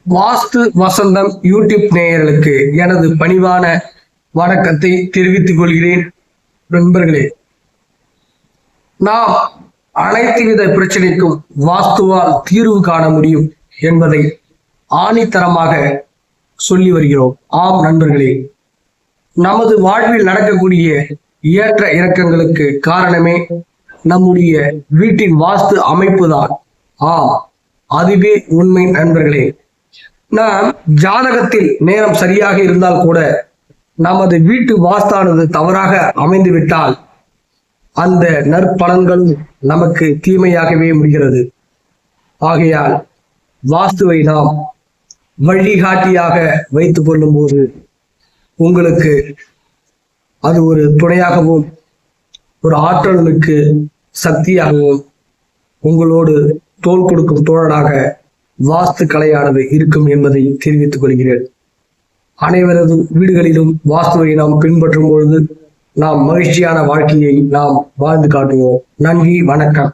வாஸ்து வசந்தம் YouTube நேயர்களுக்கு எனது பணிவான வணக்கத்தை தெரிவித்துக் கொள்கிறேன். நண்பர்களே, நாம் அனைத்து வித பிரச்சனைக்கும் வாஸ்துவால் தீர்வு காண முடியும் என்பதை ஆணித்தரமாக சொல்லி வருகிறோம். ஆம் நண்பர்களே, நமது வாழ்வில் நடக்கக்கூடிய ஏற்ற இறக்கங்களுக்கு காரணமே நம்முடைய வீட்டின் வாஸ்து அமைப்பு தான். ஆம், அதுவே உண்மை நண்பர்களே. நாம் ஜாதகத்தில் நேரம் சரியாக இருந்தால் கூட நமது வீட்டு வாஸ்தானது தவறாக அமைந்துவிட்டால் அந்த நற்பலன்களும் நமக்கு தீமையாகவே முடிகிறது. ஆகையால் வாஸ்துவை நாம் வழிகாட்டியாக வைத்துக் கொள்ளும் போது உங்களுக்கு அது ஒரு துணையாகவும் ஒரு ஆற்றலுக்கு சக்தியாகவும் உங்களோடு தோள் கொடுக்கும் தோழனாக வாஸ்து கலையானது இருக்கும் என்பதை தெரிவித்துக் கொள்கிறேன். அனைவரது வீடுகளிலும் வாஸ்துவை நாம் பின்பற்றும் பொழுது நாம் மகிழ்ச்சியான வாழ்க்கையை நாம் வாழ்ந்து காட்டுவோம். நன்றி, வணக்கம்.